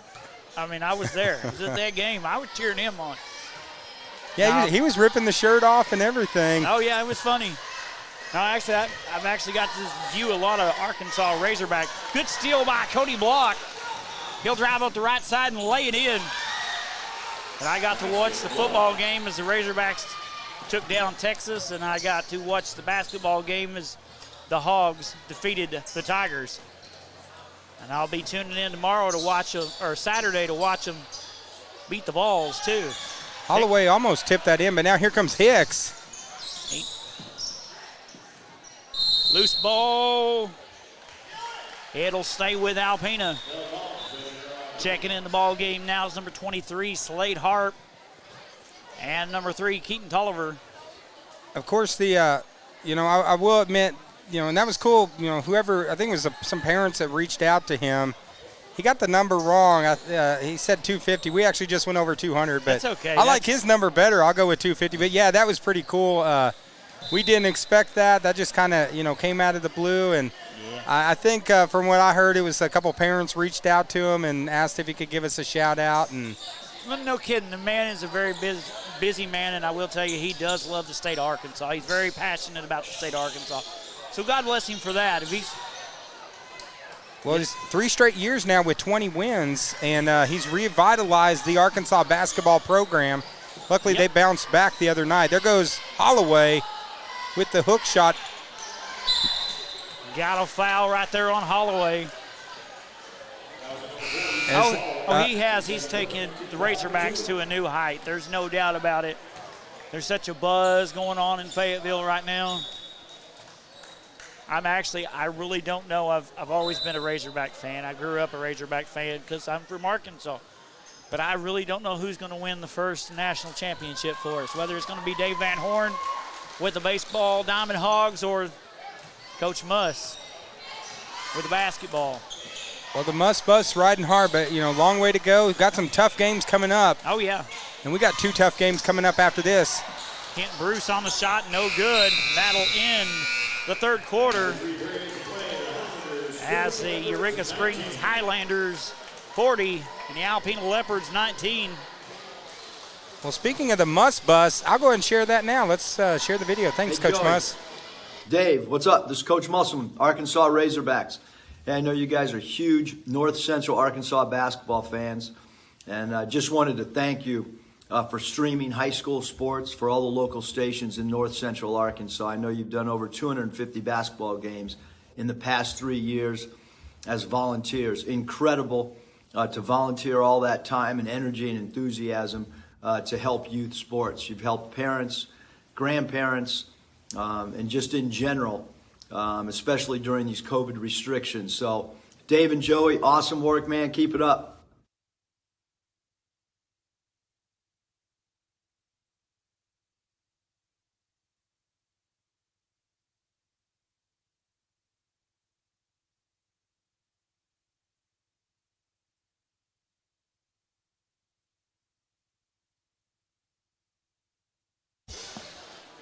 I mean, I was there. It was at that game. I was cheering him on. yeah, he was ripping the shirt off and everything. Oh, yeah, it was funny. No, actually, I've actually got to view a lot of Arkansas Razorback. Good steal by Cody Block. He'll drive up the right side and lay it in. And I got to watch the football game as the Razorbacks took down Texas, and I got to watch the basketball game as the Hogs defeated the Tigers. And I'll be tuning in tomorrow to watch them, or Saturday to watch them beat the Vols too. Holloway almost tipped that in, but now here comes Hicks. Loose ball. It'll stay with Alpena. Checking in the ball game now is number 23, Slade Harp, and number 3, Keaton Tulliver. Of course, I will admit, you know, and that was cool. You know, whoever, I think it was some parents that reached out to him. He got the number wrong. He said 250. We actually just went over 200, but that's okay. I like his number better. I'll go with 250. But yeah, that was pretty cool. We didn't expect that. That just kind of, you know, came out of the blue. And yeah. I think from what I heard, it was a couple parents reached out to him and asked if he could give us a shout out. And well, no kidding. The man is a very busy man, and I will tell you, he does love the state of Arkansas. He's very passionate about the state of Arkansas. So God bless him for that. Well, it's 3 straight years now with 20 wins, and he's revitalized the Arkansas basketball program. Luckily, they bounced back the other night. There goes Holloway with the hook shot. Got a foul right there on Holloway. He has. He's taken the Razorbacks to a new height. There's no doubt about it. There's such a buzz going on in Fayetteville right now. I really don't know. I've always been a Razorback fan. I grew up a Razorback fan because I'm from Arkansas. But I really don't know who's going to win the first national championship for us, whether it's going to be Dave Van Horn with the baseball Diamond Hogs or Coach Muss with the basketball. Well, the Muss bus riding hard, but, long way to go. We've got some tough games coming up. Oh, yeah. And we got 2 tough games coming up after this. Kent Bruce on the shot, no good. That'll end the third quarter as the Eureka Springs Highlanders 40 and the Alpena Leopards 19. Well, speaking of the Muss bus, I'll go ahead and share that now. Let's share the video. Thanks, Hey, Coach Joey. Muss. Dave, what's up? This is Coach Musselman, Arkansas Razorbacks. Hey, I know you guys are huge North Central Arkansas basketball fans, and I just wanted to thank you for streaming high school sports for all the local stations in North Central Arkansas. I know you've done over 250 basketball games in the past 3 years as volunteers. Incredible to volunteer all that time and energy and enthusiasm to help youth sports. You've helped parents, grandparents, and just in general, especially during these COVID restrictions. So, Dave and Joey, awesome work, man. Keep it up.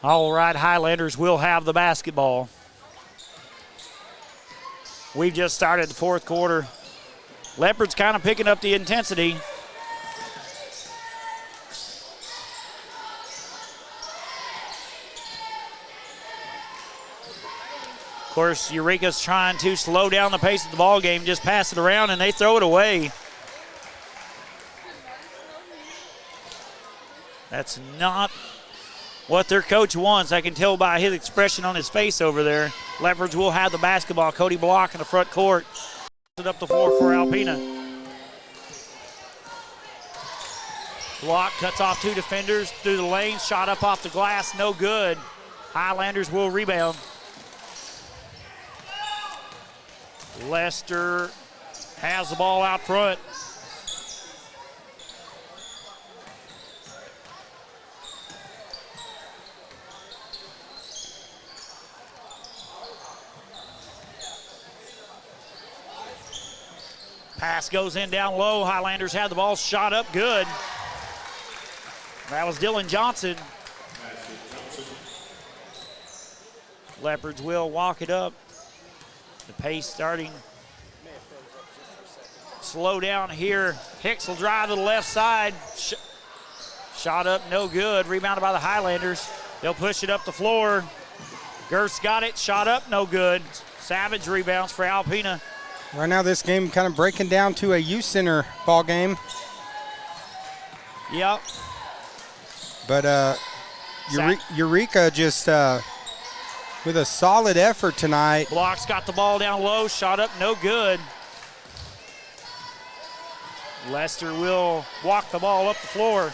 All right, Highlanders will have the basketball. We've just started the fourth quarter. Leopards kind of picking up the intensity. Of course, Eureka's trying to slow down the pace of the ball game, just pass it around, and they throw it away. That's not what their coach wants. I can tell by his expression on his face over there. Leopards will have the basketball. Cody Block in the front court. It up the floor for Alpena. Block cuts off 2 defenders through the lane. Shot up off the glass, no good. Highlanders will rebound. Lester has the ball out front. Pass goes in down low. Highlanders have the ball, shot up good. That was Dylan Johnson. Leopards will walk it up. The pace starting slow down here. Hicks will drive to the left side. Shot up, no good. Rebounded by the Highlanders. They'll push it up the floor. Girth's got it. Shot up, no good. Savage rebounds for Alpena. Right now, this game kind of breaking down to a youth center ball game. Yep. But Eureka just with a solid effort tonight. Block's got the ball down low. Shot up, no good. Lester will walk the ball up the floor.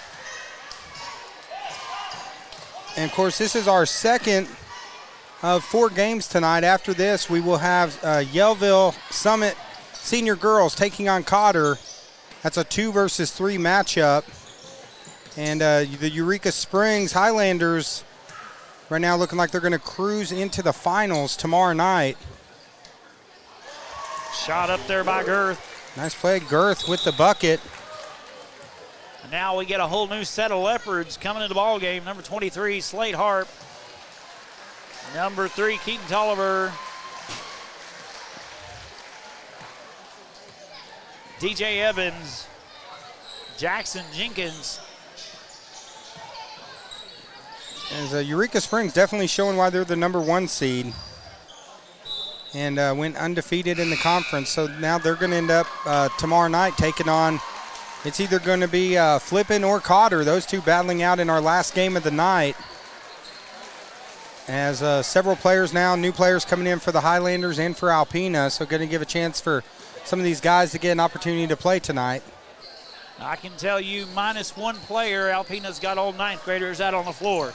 And, of course, this is our second of 4 games tonight. After this, we will have Yellville Summit Senior Girls taking on Cotter. That's a 2 versus 3 matchup. And the Eureka Springs Highlanders right now looking like they're going to cruise into the finals tomorrow night. Shot up there by Girth. Nice play, Girth with the bucket. And now we get a whole new set of Leopards coming into the ball game. Number 23, Slade Harp. Number 3, Keaton Tolliver. DJ Evans. Jackson Jenkins. As Eureka Springs definitely showing why they're the number 1 seed. and went undefeated in the conference. So now they're going to end up tomorrow night taking on, it's either going to be Flippin or Cotter, those two battling out in our last game of the night. As several players now, new players coming in for the Highlanders and for Alpena, so going to give a chance for some of these guys to get an opportunity to play tonight. I can tell you, minus one player, Alpena's got all ninth graders out on the floor.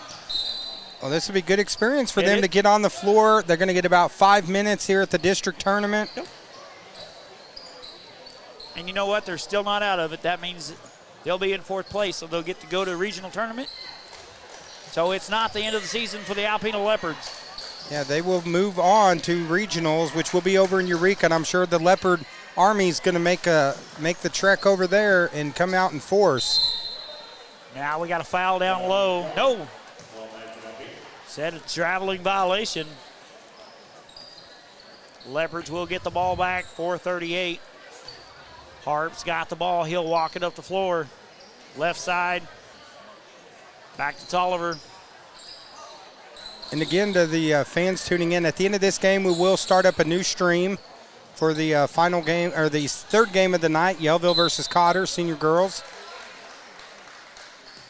Well, this would be good experience for them to get on the floor. They're going to get about 5 minutes here at the district tournament. Yep. And you know what? They're still not out of it. That means they'll be in fourth place, so they'll get to go to a regional tournament. So it's not the end of the season for the Alpena Leopards. Yeah, they will move on to regionals, which will be over in Eureka, and I'm sure the Leopard Army is going to make the trek over there and come out in force. Now we got a foul down low. No. Said a traveling violation. Leopards will get the ball back, 4:38. Harp's got the ball. He'll walk it up the floor. Left side. Back to Tolliver. And again, to the fans tuning in, at the end of this game, we will start up a new stream for the final game, or the third game of the night, Yellville versus Cotter, senior girls.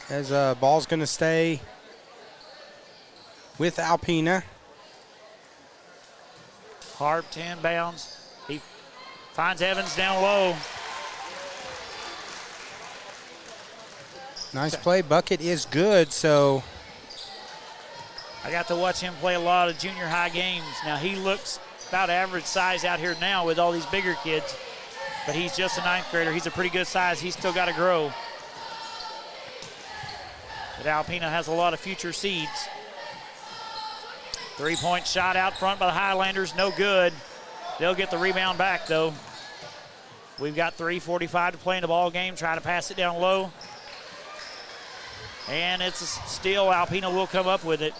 As ball's going to stay with Alpena. Harp 10 bounds. He finds Evans down low. Nice play. Bucket is good, so. I got to watch him play a lot of junior high games. Now, he looks about average size out here now with all these bigger kids, but he's just a ninth grader. He's a pretty good size. He's still got to grow. But Alpena has a lot of future seeds. Three-point shot out front by the Highlanders, no good. They'll get the rebound back, though. We've got 3:45 to play in the ball game. Try to pass it down low. And it's a steal. Alpena will come up with it.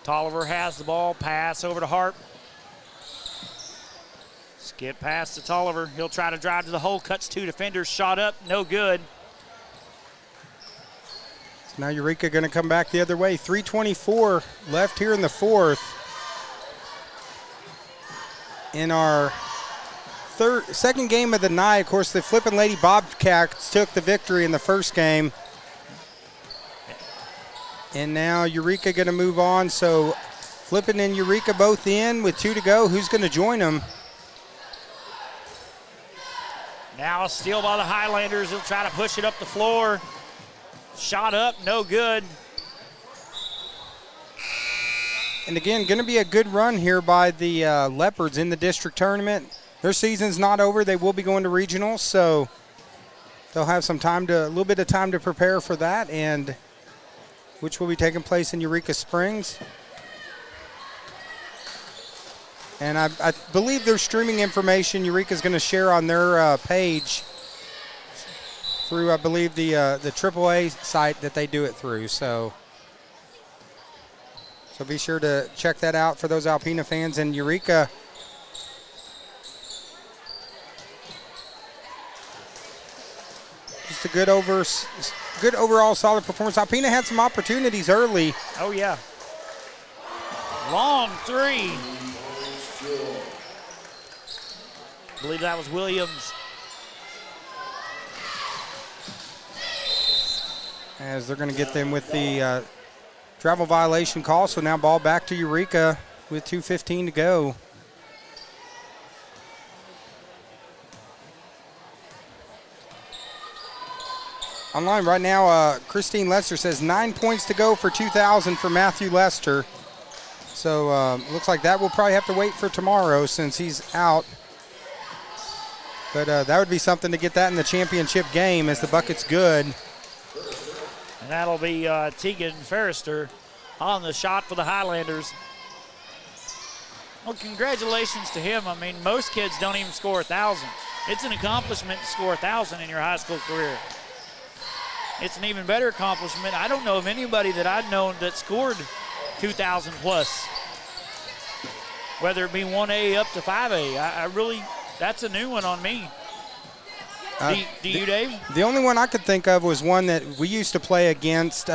Tolliver has the ball. Pass over to Harp. Skip pass to Tolliver. He'll try to drive to the hole. Cuts two defenders. Shot up. No good. So now Eureka going to come back the other way. 3:24 left here in the fourth. In our second game of the night, of course, the Flippin' Lady Bobcats took the victory in the first game. And now Eureka going to move on. So Flippin' and Eureka both in with 2 to go. Who's going to join them? Now a steal by the Highlanders. He'll try to push it up the floor. Shot up, no good. And again, going to be a good run here by the Leopards in the district tournament. Their season's not over. They will be going to regionals, so they'll have some time a little bit of time to prepare for that, and which will be taking place in Eureka Springs. And I believe their streaming information Eureka's going to share on their page through, I believe, the AAA site that they do it through. So be sure to check that out for those Alpena fans. And Eureka, just a good overall solid performance. Alpena had some opportunities early. Oh, yeah. Long three. I believe that was Williams. As they're going to get them with the travel violation call. So now ball back to Eureka with 2:15 to go. Online right now, Christine Lester says 9 points to go for 2,000 for Matthew Lester. So looks like that will probably have to wait for tomorrow since he's out. But that would be something to get that in the championship game as the bucket's good. And that'll be Tegan Ferrister on the shot for the Highlanders. Well, congratulations to him. I mean, most kids don't even score 1,000. It's an accomplishment to score 1,000 in your high school career. It's an even better accomplishment. I don't know of anybody that I've known that scored 2,000 plus, whether it be 1A up to 5A. I really, that's a new one on me. Do you, Dave? The only one I could think of was one that we used to play against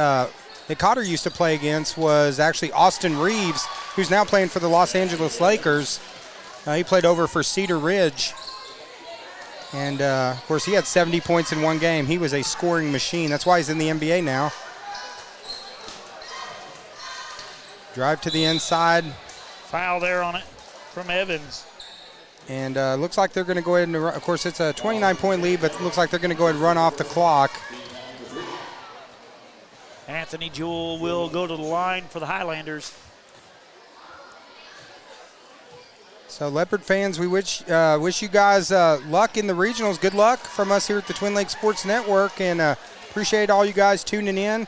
that Cotter used to play against was actually Austin Reeves, who's now playing for the Los Angeles Lakers. He played over for Cedar Ridge. And, of course, he had 70 points in one game. He was a scoring machine. That's why he's in the NBA now. Drive to the inside. Foul there on it from Evans. And looks like they're going to go ahead and, of course, it's a 29-point lead, but it looks like they're going to go ahead and run off the clock. Anthony Jewell will go to the line for the Highlanders. So, Leopard fans, we wish you guys luck in the regionals. Good luck from us here at the Twin Lakes Sports Network, and appreciate all you guys tuning in.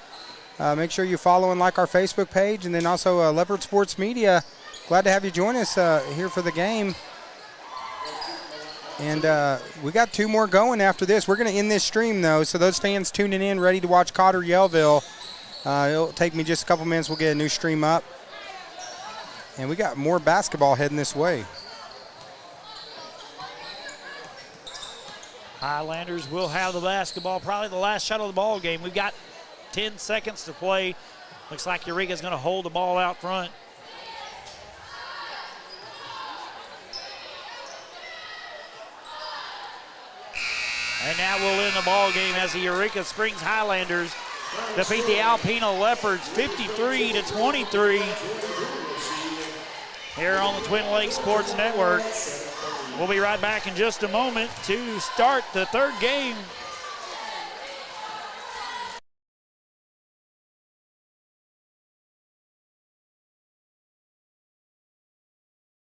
Make sure you follow and like our Facebook page, and then also Leopard Sports Media. Glad to have you join us here for the game. And we got 2 more going after this. We're going to end this stream, though, so those fans tuning in, ready to watch Cotter Yellville, it'll take me just a couple minutes. We'll get a new stream up. And we got more basketball heading this way. Highlanders will have the basketball, probably the last shot of the ball game. We've got 10 seconds to play. Looks like Eureka's going to hold the ball out front. And that will end the ball game as the Eureka Springs Highlanders defeat the Alpena Leopards 53-23 here on the Twin Lakes Sports Network. We'll be right back in just a moment to start the third game